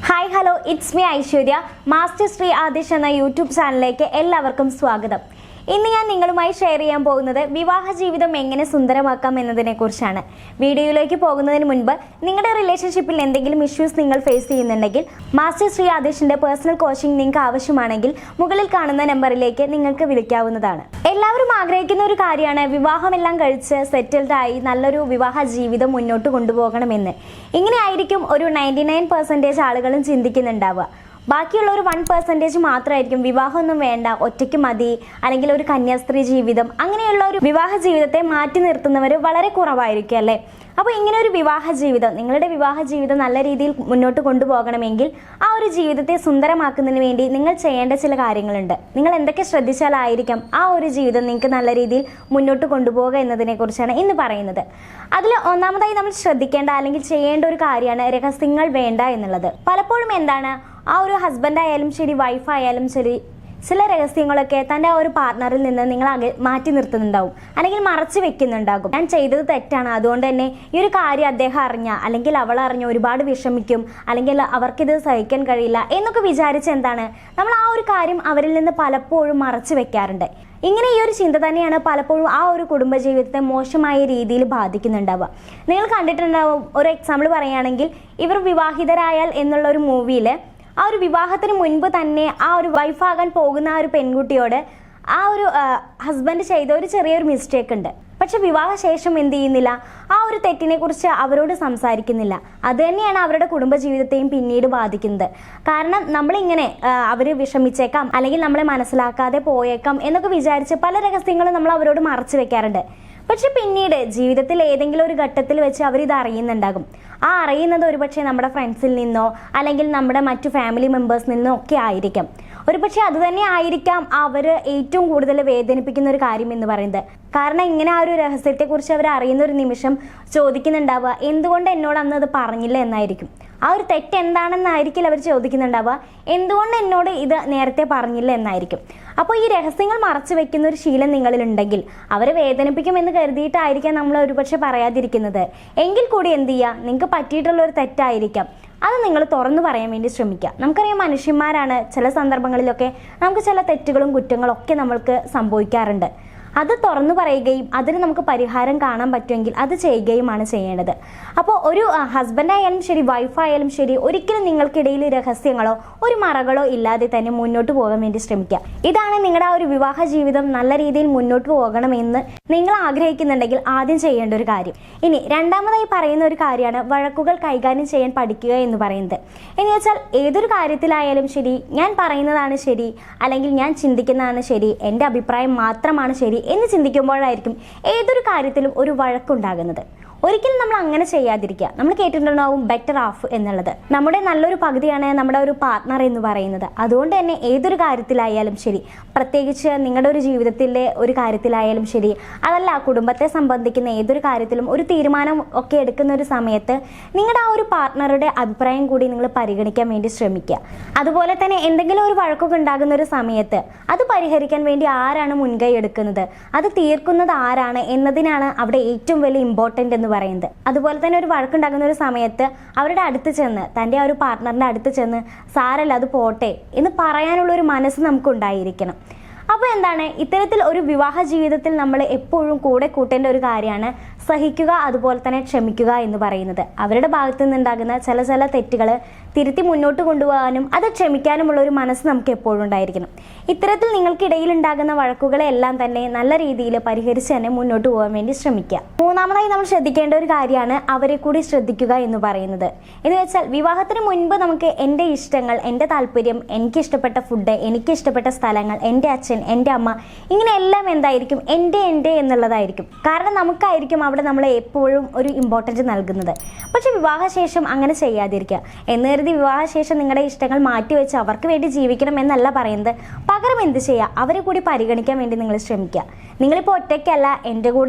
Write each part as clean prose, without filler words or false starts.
Hi hello it's me Aishwarya. Master Shri Adish എന്ന YouTube ചാനലിലേക്ക് എല്ലാവർക്കും സ്വാഗതം. ഇന്ന് ഞാൻ നിങ്ങളുമായി ഷെയർ ചെയ്യാൻ പോകുന്നത് വിവാഹ ജീവിതം എങ്ങനെ സുന്ദരമാക്കാം എന്നതിനെ കുറിച്ചാണ്. വീഡിയോയിലേക്ക് പോകുന്നതിന് മുൻപ് നിങ്ങളുടെ റിലേഷൻഷിപ്പിൽ എന്തെങ്കിലും ഇഷ്യൂസ് നിങ്ങൾ ഫേസ് ചെയ്യുന്നുണ്ടെങ്കിൽ മാസ്റ്റർ ശ്രീ ആദിഷിന്റെ പേഴ്സണൽ കോച്ചിങ് നിങ്ങൾക്ക് ആവശ്യമാണെങ്കിൽ മുകളിൽ കാണുന്ന നമ്പറിലേക്ക് നിങ്ങൾക്ക് വിളിക്കാവുന്നതാണ്. എല്ലാവരും ആഗ്രഹിക്കുന്ന ഒരു കാര്യമാണ് വിവാഹമെല്ലാം കഴിച്ച് സെറ്റിൽഡ് ആയി നല്ലൊരു വിവാഹ ജീവിതം മുന്നോട്ട് കൊണ്ടുപോകണമെന്ന്. ഇങ്ങനെയായിരിക്കും ഒരു 99% ആളുകളും ചിന്തിക്കുന്നുണ്ടാവുക. ബാക്കിയുള്ള ഒരു 1% മാത്രമായിരിക്കും വിവാഹമൊന്നും വേണ്ട, ഒറ്റയ്ക്ക് മതി, അല്ലെങ്കിൽ ഒരു കന്യാസ്ത്രീ ജീവിതം, അങ്ങനെയുള്ള ഒരു വിവാഹ ജീവിതത്തെ മാറ്റി നിർത്തുന്നവർ വളരെ കുറവായിരിക്കും അല്ലേ. അപ്പോൾ ഇങ്ങനെ ഒരു വിവാഹ ജീവിതം, നിങ്ങളുടെ വിവാഹ ജീവിതം നല്ല രീതിയിൽ മുന്നോട്ട് കൊണ്ടുപോകണമെങ്കിൽ ആ ഒരു ജീവിതത്തെ സുന്ദരമാക്കുന്നതിന് വേണ്ടി നിങ്ങൾ ചെയ്യേണ്ട ചില കാര്യങ്ങളുണ്ട്. നിങ്ങൾ എന്തൊക്കെ ശ്രദ്ധിച്ചാലായിരിക്കും ആ ഒരു ജീവിതം നിങ്ങൾക്ക് നല്ല രീതിയിൽ മുന്നോട്ട് കൊണ്ടുപോകുക എന്നതിനെ കുറിച്ചാണ് ഇന്ന് പറയുന്നത്. അതിൽ ഒന്നാമതായി നമ്മൾ ശ്രദ്ധിക്കേണ്ട അല്ലെങ്കിൽ ചെയ്യേണ്ട ഒരു കാര്യമാണ് രഹസ്യങ്ങൾ വേണ്ട എന്നുള്ളത്. പലപ്പോഴും എന്താണ്, ആ ഒരു ഹസ്ബൻഡ് ആയാലും ശരി, വൈഫായാലും ശരി, ചില രഹസ്യങ്ങളൊക്കെ തൻ്റെ ആ ഒരു പാർട്ട്ണറിൽ നിന്ന് നിങ്ങൾ മാറ്റി നിർത്തുന്നുണ്ടാവും, അല്ലെങ്കിൽ മറച്ചു വെക്കുന്നുണ്ടാകും. ഞാൻ ചെയ്തത് തെറ്റാണ്, അതുകൊണ്ട് തന്നെ ഈ ഒരു കാര്യം അദ്ദേഹം അറിഞ്ഞ അല്ലെങ്കിൽ അവൾ അറിഞ്ഞ ഒരുപാട് വിഷമിക്കും, അല്ലെങ്കിൽ അവർക്കിത് സഹിക്കാൻ കഴിയില്ല എന്നൊക്കെ വിചാരിച്ച് എന്താണ് നമ്മൾ ആ ഒരു കാര്യം അവരിൽ നിന്ന് പലപ്പോഴും മറച്ചു വെക്കാറുണ്ട്. ഇങ്ങനെ ഈ ഒരു ചിന്ത തന്നെയാണ് പലപ്പോഴും ആ ഒരു കുടുംബജീവിതത്തെ മോശമായ രീതിയിൽ ബാധിക്കുന്നുണ്ടാവുക. നിങ്ങൾ കണ്ടിട്ടുണ്ടാവും, ഒരു എക്സാമ്പിൾ പറയുകയാണെങ്കിൽ ഇവർ വിവാഹിതരായാൽ എന്നുള്ള ഒരു മൂവിയിൽ ആ ഒരു വിവാഹത്തിന് മുൻപ് തന്നെ ആ ഒരു വൈഫാകാൻ പോകുന്ന ആ ഒരു പെൺകുട്ടിയോട് ആ ഒരു ഹസ്ബൻഡ് ചെയ്ത ഒരു ചെറിയൊരു മിസ്റ്റേക്ക് ഉണ്ട്. പക്ഷെ വിവാഹശേഷം എന്ത് ചെയ്യുന്നില്ല, ആ ഒരു തെറ്റിനെ കുറിച്ച് അവരോട് സംസാരിക്കുന്നില്ല. അത് തന്നെയാണ് അവരുടെ കുടുംബജീവിതത്തെയും പിന്നീട് ബാധിക്കുന്നത്. കാരണം നമ്മളിങ്ങനെ അവർ വിഷമിച്ചേക്കാം, അല്ലെങ്കിൽ നമ്മളെ മനസ്സിലാക്കാതെ പോയേക്കാം എന്നൊക്കെ വിചാരിച്ച് പല രഹസ്യങ്ങളും നമ്മൾ അവരോട് മറച്ചു വെക്കാറുണ്ട്. പക്ഷെ പിന്നീട് ജീവിതത്തിൽ ഏതെങ്കിലും ഒരു ഘട്ടത്തിൽ വെച്ച് അവരിത് അറിയുന്നുണ്ടാകും. ആ അറിയുന്നത് ഒരുപക്ഷെ നമ്മുടെ ഫ്രണ്ട്സിൽ നിന്നോ അല്ലെങ്കിൽ നമ്മുടെ മറ്റു ഫാമിലി മെമ്പേഴ്സിൽ നിന്നോ ഒക്കെ ആയിരിക്കാം. ഒരുപക്ഷെ അത് തന്നെ ആയിരിക്കാം അവർ ഏറ്റവും കൂടുതൽ വേദനിപ്പിക്കുന്ന ഒരു കാര്യം എന്ന് പറയുന്നത്. കാരണം ഇങ്ങനെ ആ ഒരു രഹസ്യത്തെക്കുറിച്ച് അവർ അറിയുന്ന ഒരു നിമിഷം ചോദിക്കുന്നുണ്ടാവുക, എന്തുകൊണ്ട് എന്നോട് അന്ന് അത് പറഞ്ഞില്ല എന്നായിരിക്കും. ആ ഒരു തെറ്റ് എന്താണെന്നായിരിക്കില്ല അവർ ചോദിക്കുന്നുണ്ടാവുക, എന്തുകൊണ്ട് എന്നോട് ഇത് നേരത്തെ പറഞ്ഞില്ല എന്നായിരിക്കും. അപ്പോൾ ഈ രഹസ്യങ്ങൾ മറച്ചു വെക്കുന്ന ഒരു ശീലം നിങ്ങളിലുണ്ടെങ്കിൽ അവരെ വേദനിപ്പിക്കുമെന്ന് കരുതിയിട്ടായിരിക്കാം നമ്മൾ ഒരുപക്ഷെ പറയാതിരിക്കുന്നത്. എങ്കിൽ കൂടി എന്ത് ചെയ്യുക, നിങ്ങൾക്ക് പറ്റിയിട്ടുള്ള ഒരു തെറ്റായിരിക്കാം, അത് നിങ്ങൾ തുറന്നു പറയാൻ വേണ്ടി ശ്രമിക്കുക. നമുക്കറിയാം, മനുഷ്യന്മാരാണ്, ചില സന്ദർഭങ്ങളിലൊക്കെ നമുക്ക് ചില തെറ്റുകളും കുറ്റങ്ങളും ഒക്കെ നമ്മൾക്ക് സംഭവിക്കാറുണ്ട്. അത് തുറന്നു പറയുകയും അതിന് നമുക്ക് പരിഹാരം കാണാൻ പറ്റുമെങ്കിൽ അത് ചെയ്യുകയുമാണ് ചെയ്യേണ്ടത്. അപ്പോൾ ഒരു ഹസ്ബൻഡ് ആയാലും ശരി, വൈഫായാലും ശരി, ഒരിക്കലും നിങ്ങൾക്കിടയിൽ രഹസ്യങ്ങളോ ഒരു മറകളോ ഇല്ലാതെ തന്നെ മുന്നോട്ട് പോകാൻ വേണ്ടി ശ്രമിക്കുക. ഇതാണ് നിങ്ങളുടെ ആ ഒരു വിവാഹ ജീവിതം നല്ല രീതിയിൽ മുന്നോട്ട് പോകണമെന്ന് നിങ്ങൾ ആഗ്രഹിക്കുന്നുണ്ടെങ്കിൽ ആദ്യം ചെയ്യേണ്ട ഒരു കാര്യം. ഇനി രണ്ടാമതായി പറയുന്ന ഒരു കാര്യമാണ് വഴക്കുകൾ കൈകാര്യം ചെയ്യാൻ പഠിക്കുക എന്ന് പറയുന്നത്. എന്ന് വെച്ചാൽ ഏതൊരു കാര്യത്തിലായാലും ശരി, ഞാൻ പറയുന്നതാണ് ശരി, അല്ലെങ്കിൽ ഞാൻ ചിന്തിക്കുന്നതാണ് ശരി, എൻ്റെ അഭിപ്രായം മാത്രമാണ് ശരി എന്ന് ചിന്തിക്കുമ്പോഴായിരിക്കും ഏതൊരു കാര്യത്തിലും ഒരു വഴക്കുണ്ടാകുന്നത്. ഒരിക്കലും നമ്മൾ അങ്ങനെ ചെയ്യാതിരിക്കുക. നമ്മൾ കേട്ടിട്ടുണ്ടാവും ബെറ്റർ ഹാഫ് എന്നുള്ളത്. നമ്മുടെ നല്ലൊരു പകുതിയാണ് നമ്മുടെ ഒരു പാർട്ട്ണർ എന്ന് പറയുന്നത്. അതുകൊണ്ട് തന്നെ ഏതൊരു കാര്യത്തിലായാലും ശരി, പ്രത്യേകിച്ച് നിങ്ങളുടെ ഒരു ജീവിതത്തിലെ ഒരു കാര്യത്തിലായാലും ശരി, അതല്ല കുടുംബത്തെ സംബന്ധിക്കുന്ന ഏതൊരു കാര്യത്തിലും ഒരു തീരുമാനം ഒക്കെ എടുക്കുന്ന ഒരു സമയത്ത് നിങ്ങളുടെ ആ ഒരു പാർട്ട്ണറുടെ അഭിപ്രായം കൂടി നിങ്ങൾ പരിഗണിക്കാൻ വേണ്ടി ശ്രമിക്കുക. അതുപോലെ തന്നെ എന്തെങ്കിലും ഒരു വഴക്കൊക്കെ ഉണ്ടാകുന്ന ഒരു സമയത്ത് അത് പരിഹരിക്കാൻ വേണ്ടി ആരാണ് മുൻകൈ എടുക്കുന്നത്, അത് തീർക്കുന്നത് ആരാണ് എന്നതിനാണ് അവിടെ ഏറ്റവും വലിയ ഇമ്പോർട്ടൻ്റ് എന്ന് പറയുന്നത്. അതുപോലെ തന്നെ ഒരു വഴക്കുണ്ടാകുന്ന ഒരു സമയത്ത് അവരുടെ അടുത്ത് ചെന്ന്, തൻ്റെ ആ ഒരു പാർട്ട്ണറിൻ്റെ അടുത്ത് ചെന്ന് സാരല്ല അത് പോട്ടെ എന്ന് പറയാനുള്ള ഒരു മനസ്സ് നമുക്കുണ്ടായിരിക്കണം. അപ്പോൾ എന്താണ്, ഇത്തരത്തിൽ ഒരു വിവാഹ ജീവിതത്തിൽ നമ്മൾ എപ്പോഴും കൂടെ കൂട്ടേണ്ട ഒരു കാര്യമാണ് സഹിക്കുക, അതുപോലെ തന്നെ ക്ഷമിക്കുക എന്ന് പറയുന്നത്. അവരുടെ ഭാഗത്തു നിന്നുണ്ടാകുന്ന ചില തെറ്റുകൾ തിരുത്തി മുന്നോട്ട് കൊണ്ടുപോകാനും അത് ക്ഷമിക്കാനുമുള്ള ഒരു മനസ്സ് നമുക്ക് എപ്പോഴും ഉണ്ടായിരിക്കണം. ഇത്തരത്തിൽ നിങ്ങൾക്കിടയിൽ ഉണ്ടാകുന്ന വഴക്കുകളെ എല്ലാം തന്നെ നല്ല രീതിയിൽ പരിഹരിച്ച് തന്നെ മുന്നോട്ട് പോകാൻ വേണ്ടി ശ്രമിക്കുക. മൂന്നാമതായി നമ്മൾ ശ്രദ്ധിക്കേണ്ട ഒരു കാര്യമാണ് അവരെ കൂടി ശ്രദ്ധിക്കുക എന്ന് പറയുന്നത്. എന്ന് വെച്ചാൽ വിവാഹത്തിന് മുൻപ് നമുക്ക് എൻ്റെ ഇഷ്ടങ്ങൾ, എൻ്റെ താല്പര്യം, എനിക്കിഷ്ടപ്പെട്ട ഫുഡ്, എനിക്കിഷ്ടപ്പെട്ട സ്ഥലങ്ങൾ, എൻ്റെ അച്ഛൻ, എൻ്റെ അമ്മ, ഇങ്ങനെയെല്ലാം എന്തായിരിക്കും എൻ്റെ എന്നുള്ളതായിരിക്കും. കാരണം നമുക്കായിരിക്കും അവിടെ നമ്മൾ എപ്പോഴും ഒരു ഇമ്പോർട്ടൻറ്റ് നൽകുന്നത്. പക്ഷെ വിവാഹശേഷം അങ്ങനെ ചെയ്യാതിരിക്കുക. എന്ന് കരുതി വിവാഹശേഷം നിങ്ങളുടെ ഇഷ്ടങ്ങൾ മാറ്റിവെച്ച് അവർക്ക് വേണ്ടി ജീവിക്കണം എന്നല്ല പറയുന്നത്. പകരം എന്ത് ചെയ്യുക, അവരെ കൂടി പരിഗണിക്കാൻ വേണ്ടി നിങ്ങൾ ശ്രമിക്കുക. നിങ്ങളിപ്പോൾ ഒറ്റയ്ക്കല്ല,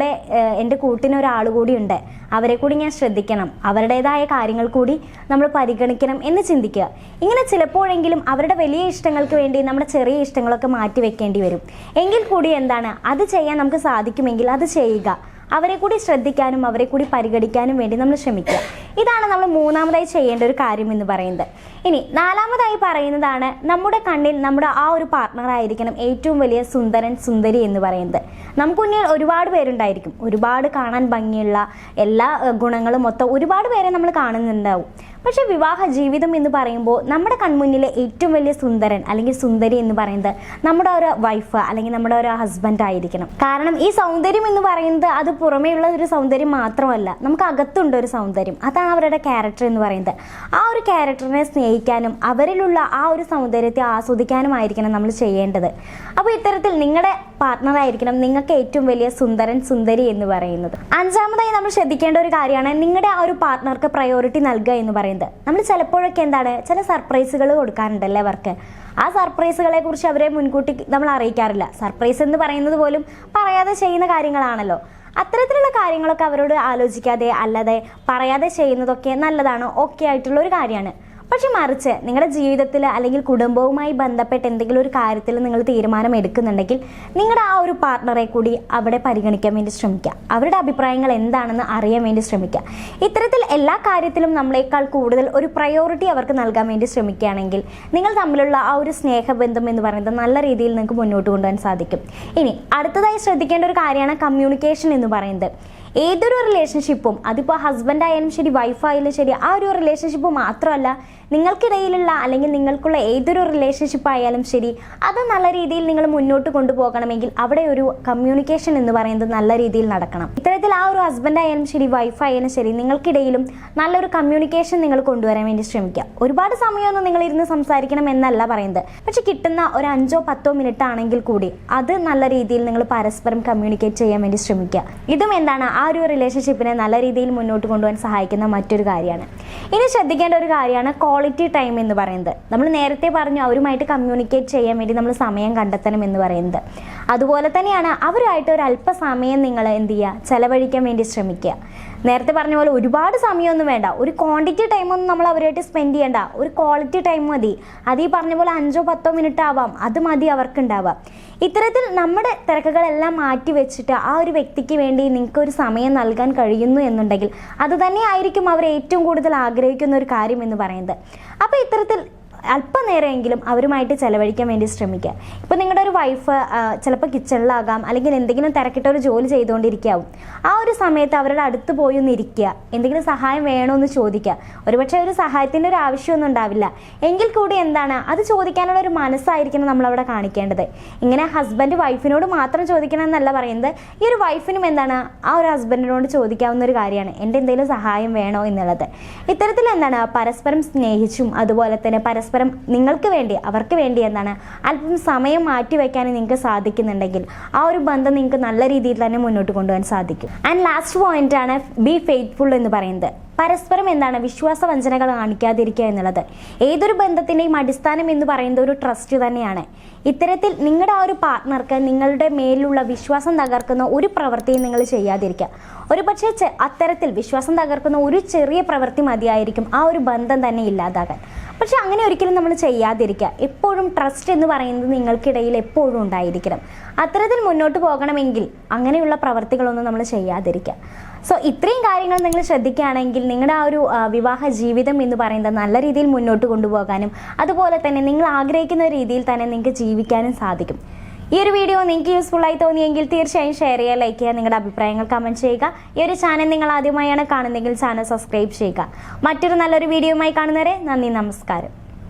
എൻ്റെ കൂട്ടിനൊരാൾ കൂടി ഉണ്ട്, അവരെ കൂടി ഞാൻ ശ്രദ്ധിക്കണം, അവരുടേതായ കാര്യങ്ങൾ കൂടി നമ്മൾ പരിഗണിക്കണം എന്ന് ചിന്തിക്കുക. ഇങ്ങനെ ചിലപ്പോഴെങ്കിലും അവരുടെ വലിയ ഇഷ്ടങ്ങൾക്ക് വേണ്ടി നമ്മുടെ ചെറിയ ഇഷ്ടങ്ങളൊക്കെ മാറ്റി വെക്കേണ്ടി വരും. എങ്കിൽ കൂടി എന്താണ്, അത് ചെയ്യാൻ നമുക്ക് സാധിക്കുമെങ്കിൽ അത് ചെയ്യുക. അവരെ കൂടി ശ്രദ്ധിക്കാനും അവരെ കൂടി പരിഗണിക്കാനും വേണ്ടി നമ്മൾ ശ്രമിക്കുക. ഇതാണ് നമ്മൾ മൂന്നാമതായി ചെയ്യേണ്ട ഒരു കാര്യം എന്ന് പറയുന്നത്. ഇനി നാലാമതായി പറയുന്നതാണ് നമ്മുടെ കണ്ണിൽ നമ്മുടെ ആ ഒരു പാർട്ട്ണറായിരിക്കണം ഏറ്റവും വലിയ സുന്ദരൻ സുന്ദരി എന്ന് പറയുന്നത്. നമുക്ക് മുന്നിൽ ഒരുപാട് പേരുണ്ടായിരിക്കും, ഒരുപാട് കാണാൻ ഭംഗിയുള്ള എല്ലാ ഗുണങ്ങളും മൊത്തം ഒരുപാട് പേരെ നമ്മൾ കാണുന്നുണ്ടാവും. പക്ഷെ വിവാഹ ജീവിതം എന്ന് പറയുമ്പോൾ നമ്മുടെ കൺമുന്നിലെ ഏറ്റവും വലിയ സുന്ദരൻ അല്ലെങ്കിൽ സുന്ദരി എന്ന് പറയുന്നത് നമ്മുടെ ഒരു വൈഫ് അല്ലെങ്കിൽ നമ്മുടെ ഒരു ഹസ്ബൻഡ് ആയിരിക്കണം. കാരണം ഈ സൗന്ദര്യം എന്ന് പറയുന്നത് അത് പുറമേയുള്ള ഒരു സൗന്ദര്യം മാത്രമല്ല, നമുക്ക് അകത്തുണ്ട് ഒരു സൗന്ദര്യം. അതാണ് അവരുടെ ക്യാരക്ടർ എന്ന് പറയുന്നത്. ആ ഒരു ക്യാരക്ടറിനെ സ്നേഹിക്കാനും അവരിലുള്ള ആ ഒരു സൗന്ദര്യത്തെ ആസ്വദിക്കാനുമായിരിക്കണം നമ്മൾ ചെയ്യേണ്ടത്. അപ്പോൾ ഇത്തരത്തിൽ നിങ്ങളുടെ പാർട്ട്ണറായിരിക്കണം നിങ്ങൾക്ക് ഏറ്റവും വലിയ സുന്ദരൻ സുന്ദരി എന്ന് പറയുന്നത്. അഞ്ചാമതായി നമ്മൾ ശ്രദ്ധിക്കേണ്ട ഒരു കാര്യമാണ് നിങ്ങളുടെ ആ ഒരു പാർട്ട്ണർക്ക് പ്രയോറിറ്റി നൽകുക എന്ന് പറയുന്നത്. നമ്മൾ ചിലപ്പോഴൊക്കെ ചില സർപ്രൈസുകൾ കൊടുക്കാറുണ്ടല്ലേ അവർക്ക്. ആ സർപ്രൈസുകളെ കുറിച്ച് അവരെ മുൻകൂട്ടി നമ്മൾ അറിയിക്കാറില്ല. സർപ്രൈസ് എന്ന് പറയുന്നത് പോലും പറയാതെ ചെയ്യുന്ന കാര്യങ്ങളാണല്ലോ. അത്തരത്തിലുള്ള കാര്യങ്ങളൊക്കെ അവരോട് ആലോചിക്കാതെ അല്ലാതെ പറയാതെ ചെയ്യുന്നതൊക്കെ നല്ലതാണ്, ഓക്കെ ആയിട്ടുള്ള ഒരു കാര്യമാണ്. പക്ഷെ മറിച്ച് നിങ്ങളുടെ ജീവിതത്തിൽ അല്ലെങ്കിൽ കുടുംബവുമായി ബന്ധപ്പെട്ട എന്തെങ്കിലും ഒരു കാര്യത്തിൽ നിങ്ങൾ തീരുമാനം എടുക്കുന്നുണ്ടെങ്കിൽ നിങ്ങളുടെ ആ ഒരു പാർട്ട്ണറെ കൂടി അവിടെ പരിഗണിക്കാൻ വേണ്ടി ശ്രമിക്കുക. അവരുടെ അഭിപ്രായങ്ങൾ എന്താണെന്ന് അറിയാൻ വേണ്ടി ശ്രമിക്കുക. ഇത്തരത്തിൽ എല്ലാ കാര്യത്തിലും നമ്മളെക്കാൾ കൂടുതൽ ഒരു പ്രയോറിറ്റി അവർക്ക് നൽകാൻ വേണ്ടി ശ്രമിക്കുകയാണെങ്കിൽ നിങ്ങൾ തമ്മിലുള്ള ആ ഒരു സ്നേഹബന്ധം എന്ന് പറയുന്നത് നല്ല രീതിയിൽ നിങ്ങൾക്ക് മുന്നോട്ട് കൊണ്ടുപോകാൻ സാധിക്കും. ഇനി അടുത്തതായി ശ്രദ്ധിക്കേണ്ട ഒരു കാര്യമാണ് കമ്മ്യൂണിക്കേഷൻ എന്ന് പറയുന്നത്. ഏതൊരു റിലേഷൻഷിപ്പും അതിപ്പോൾ ഹസ്ബൻഡ് ആയാലും ശരി വൈഫായാലും ശരി ആ ഒരു റിലേഷൻഷിപ്പ് മാത്രമല്ല നിങ്ങൾക്കിടയിലുള്ള അല്ലെങ്കിൽ നിങ്ങൾക്കുള്ള ഏതൊരു റിലേഷൻഷിപ്പ് ആയാലും ശരി അത് നല്ല രീതിയിൽ നിങ്ങൾ മുന്നോട്ട് കൊണ്ടുപോകണമെങ്കിൽ അവിടെ ഒരു കമ്മ്യൂണിക്കേഷൻ എന്ന് പറയുന്നത് നല്ല രീതിയിൽ നടക്കണം. ഇത്തരത്തിൽ ആ ഒരു ഹസ്ബൻഡ് ആയാലും ശരി വൈഫായാലും ശരി നിങ്ങൾക്കിടയിലും നല്ലൊരു കമ്മ്യൂണിക്കേഷൻ നിങ്ങൾ കൊണ്ടുവരാൻ വേണ്ടി ശ്രമിക്കുക. ഒരുപാട് സമയമൊന്നും നിങ്ങൾ ഇരുന്ന് സംസാരിക്കണം എന്നല്ല പറയുന്നത്, പക്ഷെ കിട്ടുന്ന ഒരു 5-10 മിനിറ്റ് ആണെങ്കിൽ കൂടി അത് നല്ല രീതിയിൽ നിങ്ങൾ പരസ്പരം കമ്മ്യൂണിക്കേറ്റ് ചെയ്യാൻ വേണ്ടി ശ്രമിക്കുക. ഇതും എന്താണ് ആ ഒരു റിലേഷൻഷിപ്പിനെ നല്ല രീതിയിൽ മുന്നോട്ട് കൊണ്ടുപോകാൻ സഹായിക്കുന്ന മറ്റൊരു കാര്യമാണ്. ഇനി ശ്രദ്ധിക്കേണ്ട ഒരു കാര്യമാണ് ക്വാളിറ്റി ടൈം എന്ന് പറയുന്നത്. നമ്മൾ നേരത്തെ പറഞ്ഞു അവരുമായിട്ട് കമ്മ്യൂണിക്കേറ്റ് ചെയ്യാൻ വേണ്ടി നമ്മൾ സമയം കണ്ടെത്തണം എന്ന് പറയുന്നത്. അതുപോലെ തന്നെയാണ് അവരുമായിട്ട് ഒരു അല്പസമയം നിങ്ങൾ എന്ത് ചെയ്യുക, ചെലവഴിക്കാൻ വേണ്ടി ശ്രമിക്കുക. നേരത്തെ പറഞ്ഞ പോലെ ഒരുപാട് സമയമൊന്നും വേണ്ട, ഒരു ക്വാണ്ടിറ്റി ടൈമൊന്നും നമ്മൾ അവരുമായിട്ട് സ്പെൻഡ് ചെയ്യേണ്ട, ഒരു ക്വാളിറ്റി ടൈം മതി. അത് ഈ പറഞ്ഞ പോലെ 5-10 മിനിറ്റ് ആവാം, അത് മതി അവർക്കുണ്ടാവാം. ഇത്തരത്തിൽ നമ്മുടെ തിരക്കുകളെല്ലാം മാറ്റി വെച്ചിട്ട് ആ ഒരു വ്യക്തിക്ക് വേണ്ടി നിങ്ങൾക്ക് ഒരു സമയം നൽകാൻ കഴിയുന്നു എന്നുണ്ടെങ്കിൽ അത് തന്നെ ആയിരിക്കും അവർ ഏറ്റവും കൂടുതൽ ആഗ്രഹിക്കുന്ന ഒരു കാര്യം എന്ന് പറയുന്നത്. അപ്പോൾ ഇത്തരത്തിൽ അല്പനേരമെങ്കിലും അവരുമായിട്ട് ചെലവഴിക്കാൻ വേണ്ടി ശ്രമിക്കുക. ഇപ്പോൾ നിങ്ങളുടെ ഒരു വൈഫ് ചിലപ്പോൾ കിച്ചണിലാകാം അല്ലെങ്കിൽ എന്തെങ്കിലും തിരക്കിട്ട ഒരു ജോലി ചെയ്തുകൊണ്ടിരിക്കാവും. ആ ഒരു സമയത്ത് അവരുടെ അടുത്ത് പോയി ഒന്ന് ഇരിക്കുക, എന്തെങ്കിലും സഹായം വേണമെന്ന് ചോദിക്കുക. ഒരുപക്ഷെ ഒരു സഹായത്തിൻ്റെ ഒരു ആവശ്യമൊന്നും ഉണ്ടാവില്ല, എങ്കിൽ കൂടി അത് ചോദിക്കാനുള്ള ഒരു മനസ്സായിരിക്കണം നമ്മളവിടെ കാണിക്കേണ്ടത്. ഇങ്ങനെ ഹസ്ബൻഡ് വൈഫിനോട് മാത്രം ചോദിക്കണം എന്നല്ല പറയുന്നത്, ഈ ഒരു വൈഫിനും ആ ഒരു ഹസ്ബൻഡിനോട് ചോദിക്കാവുന്ന ഒരു കാര്യമാണ് എൻ്റെ എന്തെങ്കിലും സഹായം വേണോ എന്നുള്ളത്. ഇത്തരത്തിൽ പരസ്പരം സ്നേഹിച്ചും അതുപോലെ തന്നെ പരസ്പരം നിങ്ങൾക്ക് വേണ്ടി അവർക്ക് വേണ്ടി അല്പം സമയം മാറ്റി വയ്ക്കാൻ നിങ്ങൾക്ക് സാധിക്കുന്നുണ്ടെങ്കിൽ ആ ഒരു ബന്ധം നിങ്ങൾക്ക് നല്ല രീതിയിൽ തന്നെ മുന്നോട്ട് കൊണ്ടുപോകാൻ സാധിക്കും. ആൻഡ് ലാസ്റ്റ് പോയിന്റ് ആണ് ബി ഫെയ്ത്ത്ഫുൾ എന്ന് പറയുന്നത്. പരസ്പരം വിശ്വാസവഞ്ചനകൾ കാണിക്കാതിരിക്കുക എന്നുള്ളത്. ഏതൊരു ബന്ധത്തിൻ്റെയും അടിസ്ഥാനം എന്ന് പറയുന്നത് ഒരു ട്രസ്റ്റ് തന്നെയാണ്. ഇത്തരത്തിൽ നിങ്ങളുടെ ആ ഒരു പാർട്ട്ണർക്ക് നിങ്ങളുടെ മേലുള്ള വിശ്വാസം തകർക്കുന്ന ഒരു പ്രവൃത്തിയും നിങ്ങൾ ചെയ്യാതിരിക്കുക. ഒരുപക്ഷെ അത്തരത്തിൽ വിശ്വാസം തകർക്കുന്ന ഒരു ചെറിയ പ്രവൃത്തി മതിയായിരിക്കും ആ ഒരു ബന്ധം തന്നെ ഇല്ലാതാകാൻ. പക്ഷെ അങ്ങനെ ഒരിക്കലും നമ്മൾ ചെയ്യാതിരിക്കുക. എപ്പോഴും ട്രസ്റ്റ് എന്ന് പറയുന്നത് നിങ്ങൾക്കിടയിൽ എപ്പോഴും ഉണ്ടായിരിക്കണം. അത്തരത്തിൽ മുന്നോട്ട് പോകണമെങ്കിൽ അങ്ങനെയുള്ള പ്രവർത്തികളൊന്നും നമ്മൾ ചെയ്യാതിരിക്കുക. സോ ഇത്രയും കാര്യങ്ങൾ നിങ്ങൾ ശ്രദ്ധിക്കുകയാണെങ്കിൽ നിങ്ങളുടെ ആ ഒരു വിവാഹ ജീവിതം എന്ന് പറയുന്നത് നല്ല രീതിയിൽ മുന്നോട്ട് കൊണ്ടുപോകാനും അതുപോലെ തന്നെ നിങ്ങൾ ആഗ്രഹിക്കുന്ന രീതിയിൽ തന്നെ നിങ്ങൾക്ക് ജീവിക്കാനും സാധിക്കും. ഈ ഒരു വീഡിയോ നിങ്ങൾക്ക് യൂസ്ഫുള്ളായി തോന്നിയെങ്കിൽ തീർച്ചയായും ഷെയർ ചെയ്യുക, ലൈക്ക് ചെയ്യുക, നിങ്ങളുടെ അഭിപ്രായങ്ങൾ കമൻറ്റ് ചെയ്യുക. ഈ ഒരു ചാനൽ നിങ്ങൾ ആദ്യമായാണ് കാണുന്നതെങ്കിൽ ചാനൽ സബ്സ്ക്രൈബ് ചെയ്യുക. മറ്റൊരു നല്ലൊരു വീഡിയോയുമായി കാണുന്നവരെ നന്ദി, നമസ്കാരം.